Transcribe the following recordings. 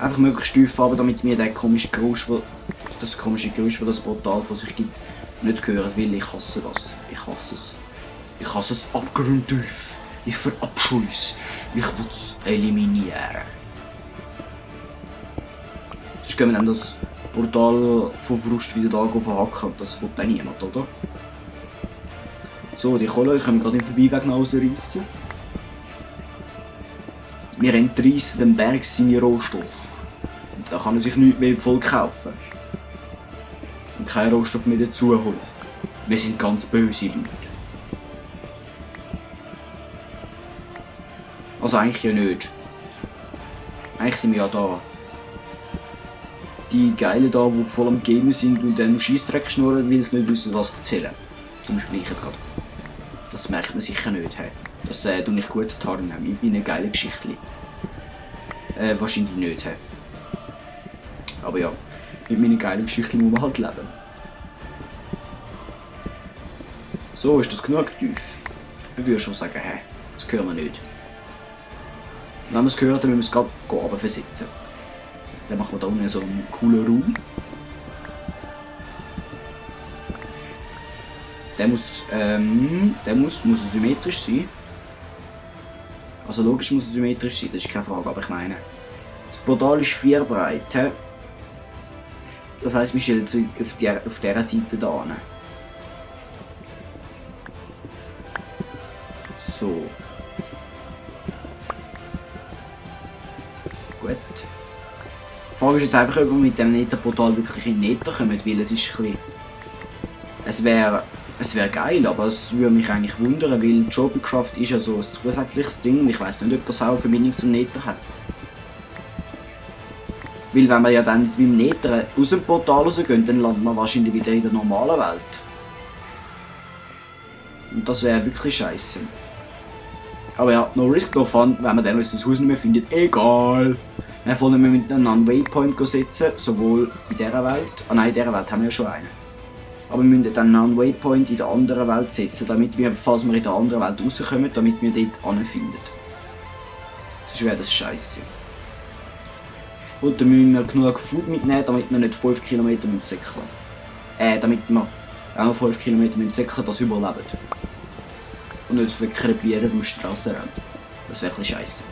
Einfach möglichst tief runter, damit mir das komische Geräusch, das Portal von sich gibt, nicht hören, weil ich hasse das. Ich hasse es. Ich hasse es abgrundtief. Ich verabscheue es. Ich will es eliminieren. Sonst können wir dann das Portal von Frust wieder da verhacken. Das will dann niemand, oder? So, die Kohle können wir gerade im Vorbeiweg noch rausreißen. Wir entreissen dem Berg seine Rohstoffe. Und da kann er sich nichts mehr voll kaufen. Und keinen Rohstoff mehr dazu holen. Wir sind ganz böse Leute. Also eigentlich ja nicht. Eigentlich sind wir ja da. Die Geilen da, die voll am Gamen sind und dann Scheissdreck schnurren, weil sie nicht wissen, was erzählen. Zum Beispiel ich jetzt gerade. Das merkt man sicher nicht. Hey. Das tue ich gut tarnen mit meinen geilen Geschichten. Wahrscheinlich nicht. Hey. Aber ja, mit meinen geilen Geschichten muss man halt leben. So, ist das genug tief? Ich würde schon sagen, hey, das hören wir nicht. Wenn wir es gehört, dann müssen wir es gerade versetzen. Dann machen wir da unten so einen coolen Raum. Der muss symmetrisch sein. Also logisch muss er symmetrisch sein, das ist keine Frage, aber ich meine. Das Portal ist 4 breit. Das heisst, wir stellen es auf dieser Seite da an. So. Gut. Die Frage ist jetzt einfach, ob wir mit dem Nether-Portal wirklich in Nether kommen, weil es ist ein bisschen... Es wäre geil, aber es würde mich eigentlich wundern, weil Jobycraft ist ja so ein zusätzliches Ding. Ich weiß nicht, ob das auch eine Verbindung zum Nether hat. Weil wenn wir ja dann beim Nether aus dem Portal rausgehen, dann landet man wahrscheinlich wieder in der normalen Welt. Und das wäre wirklich scheiße. Aber ja, no risk, no fun, wenn wir dann unser Haus nicht mehr finden, egal. Dann wollen wir miteinander einen Waypoint setzen, sowohl in dieser Welt, nein, in dieser Welt haben wir ja schon einen. Aber wir müssen dann einen Waypoint in der anderen Welt setzen, damit wir, falls wir in der anderen Welt rauskommen, damit wir dort anfinden. Sonst wäre das scheiße. Und dann müssen wir genug Food mitnehmen, damit wir nicht 5 Kilometer säckeln. Damit wir, wenn wir 5 Kilometer säckeln, das überleben. Und nicht verkrepieren beim Strassenrand. Das wäre ein bisschen scheiße.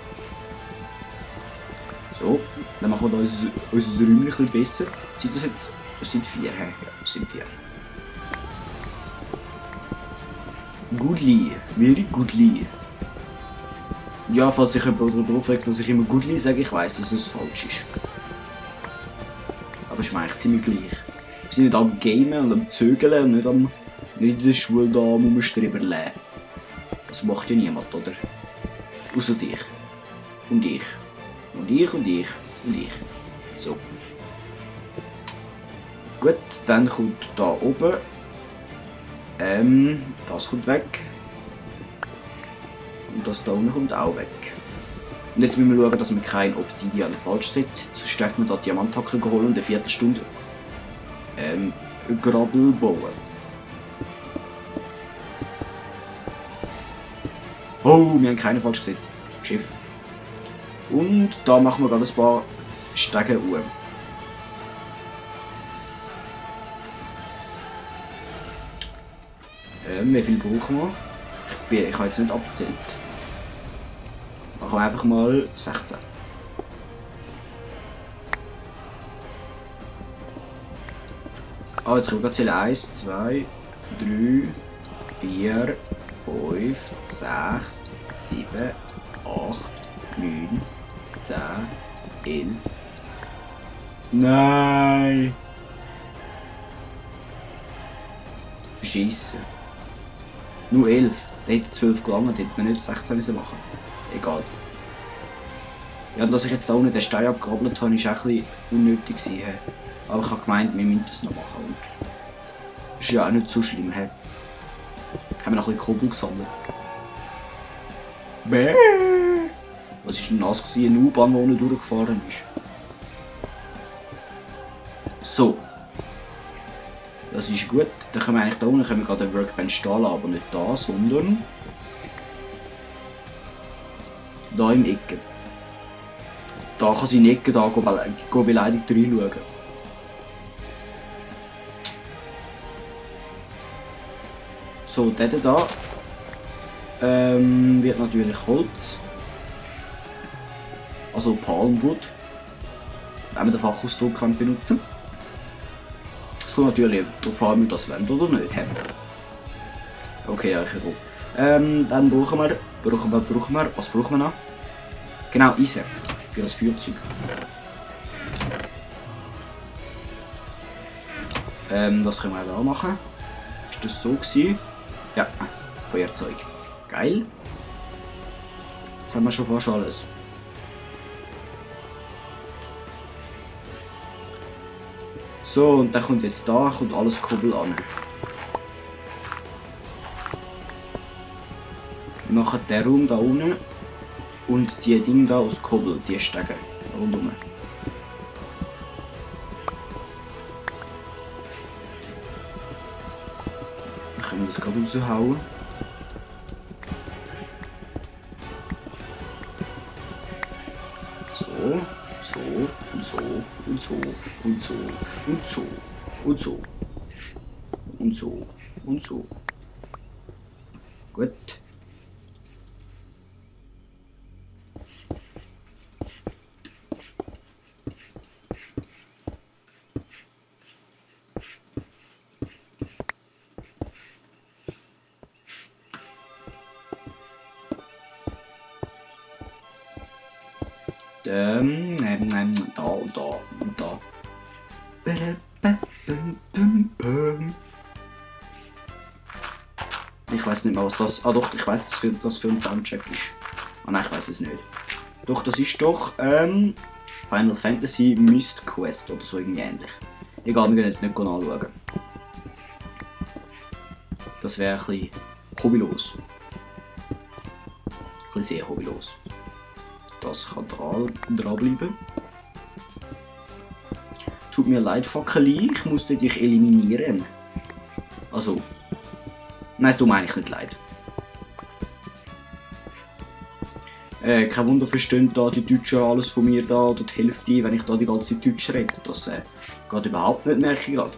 So, dann machen wir da unser Räumchen ein bisschen besser. Sind das jetzt? Das sind 4, ja, das sind 4. Goodly, very goodly. Ja, falls sich jemand darüber aufregt, dass ich immer goodly sage, ich weiss, dass es falsch ist. Aber es ist mir eigentlich ziemlich gleich. Wir sind nicht am Gamen und am Zögeln und nicht in der Schule da am Rumstrebeln. Das macht ja niemand, oder? Außer dich. Und ich. Und ich und ich und ich. So. Gut, dann kommt da oben. Das kommt weg. Und das da unten kommt auch weg. Und jetzt müssen wir schauen, dass wir kein Obsidian falsch setzen. Sonst dürfen wir da Diamanthacke holen und eine Viertelstunde Grabbel bauen. Oh, wir haben keinen falsch gesetzt. Schiff. Und da machen wir gerade ein paar Stege um. Wie viel brauchen wir? Ich habe jetzt nicht abgezählt. Machen wir einfach mal 16. Ah, jetzt können wir zählen. 1, 2, 3, 4, 5, 6, 7, 8, 9, 10, 11. Nein! Verschissen. Nur 11. Da hätte 12 gelangt, hätte man nicht 16 müssen machen. Egal. Ja, und dass ich jetzt da unten den Stein abgegrabbelt habe, war auch ein bisschen unnötig gewesen. Aber ich habe gemeint, wir müssen das noch machen. Und das ist ja auch nicht so schlimm. He. Haben wir noch ein bisschen Kobbel gesammelt. Bäh! Was war denn das? Eine U-Bahn, die unten durchgefahren ist. So. Das ist gut. Dann können wir eigentlich da unten gerade den Workbench stehen, aber nicht da, sondern da im Ecke. Da kann sie nicht da beleidigt reinschauen. So, der da wird natürlich Holz. Also Palmwood. Wenn man den Fachausdruck benutzen kann. Es kommt natürlich darauf an, ob wir das wollen oder nicht haben. Okay, ja, ich höre auf. Dann brauchen wir. Was brauchen wir noch? Genau, Eisen. Für das Feuerzeug. Das können wir auch machen. Ist das so gewesen? Ja, Feuerzeug. Geil. Jetzt haben wir schon fast alles. So, und dann kommt jetzt da, kommt alles Kubbel an. Wir machen den Raum da unten und die Dinge da aus Kubbel, die Stege rundum. Dann können wir das gerade raushauen. So, so und so und so und so und so und so und so und so. Gut. Da und da und da. Ich weiß nicht mehr, was das. Ah doch, ich weiß, was das für ein Soundcheck ist. Ah nein, ich weiß es nicht. Doch, das ist doch Final Fantasy Myst Quest oder so irgendwie ähnlich. Egal, wir gehen jetzt nicht anschauen. Das wäre ein bisschen hobbylos. Ein bisschen sehr hobbylos. Das kann dranbleiben. Tut mir leid, Fackeli, ich musste dich eliminieren. Also. Nein, es tut mir eigentlich nicht leid. Kein Wunder, verstehen da die Deutschen alles von mir da, oder die Hälfte, wenn ich da die ganze Zeit Deutsch rede. Das geht überhaupt nicht, merke ich gerade.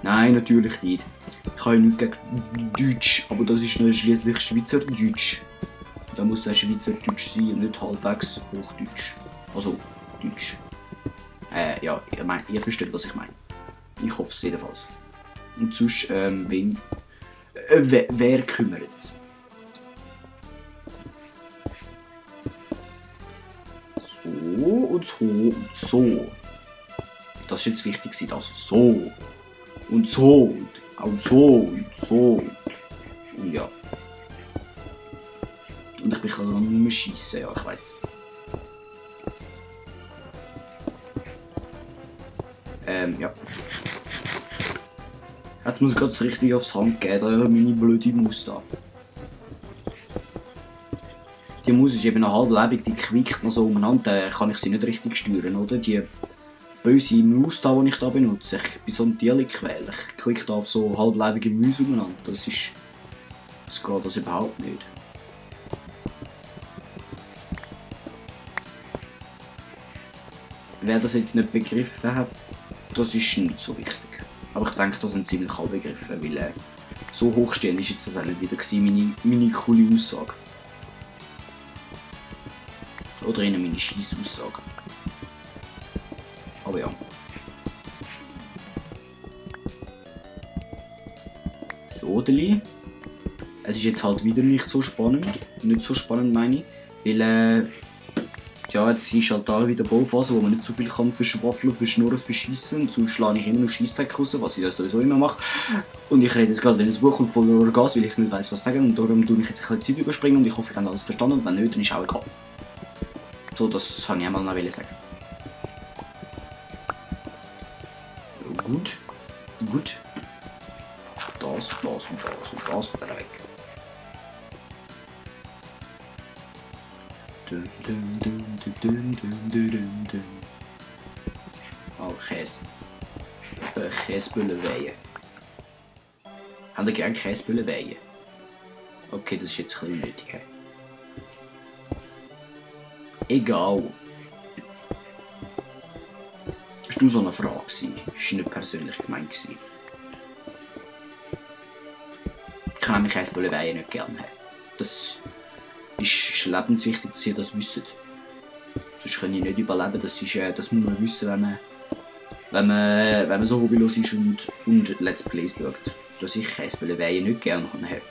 Nein, natürlich nicht. Ich habe ja nichts gegen Deutsch, aber das ist schließlich Schweizerdeutsch. Da muss es Schweizerdeutsch sein und nicht halbwegs Hochdeutsch. Also, Deutsch. Ja, ihr versteht, was ich meine. Ich hoffe es jedenfalls. Und sonst, wer kümmert es? So und so und so. Das ist jetzt wichtig, das so. Und so und auch so und so. Und ja. Und ich bin gerade noch nicht mehr schiessen, ja, ich weiss. Ja. Jetzt muss ich gerade richtig aufs Hand geben, da meine blöde Maus da. Die Maus ist eben noch halblebig, die quickt noch so umeinander, da kann ich sie nicht richtig steuern, oder? Die böse Maus da, die ich da benutze, ich bin so ein Tierli-Quäl, ich klicke da auf so halblebige Mäuse umeinander, das geht das überhaupt nicht. Wer das jetzt nicht begriffen hat, das ist nicht so wichtig. Aber ich denke, das sind ziemlich alle begriffen, weil so hochstehen ist jetzt das auch nicht wieder meine coole Aussage. Oder eher meine Scheissaussage. Aber ja. So, Deli. Es ist jetzt halt wieder nicht so spannend. Nicht so spannend meine ich. Weil ja, jetzt ist halt da wieder Bauphase, wo man nicht so viel kann verschwaffeln, verschnurren, verschießen. Und so schlage ich immer noch Scheissdreck raus, was ich das sowieso immer mache. Und ich rede jetzt gerade, wenn das Buch kommt voller Gas, weil ich nicht weiss, was sagen. Und darum tue ich jetzt ein bisschen Zeit überspringen und ich hoffe, ich habe alles verstanden. Und wenn nicht, dann ist auch egal. So, das wollte ich einmal noch sagen. Gut. Gut. Das und das und das und das und dann weg. Oh, Käse. Käsebullen weihen. Habt ihr gerne Käsebullen weihen? Okay, das ist jetzt ein bisschen nötig. Egal. Das war nur so eine Frage. Das war nicht persönlich gemeint. Ich kann nämlich eins Weihen nicht gerne haben. Das ist lebenswichtig, dass ihr das wisst. Sonst kann ich nicht überleben. Das muss man wissen, wenn man so hobbylos ist und Let's Plays schaut. Dass ich Weihen nicht gerne habe.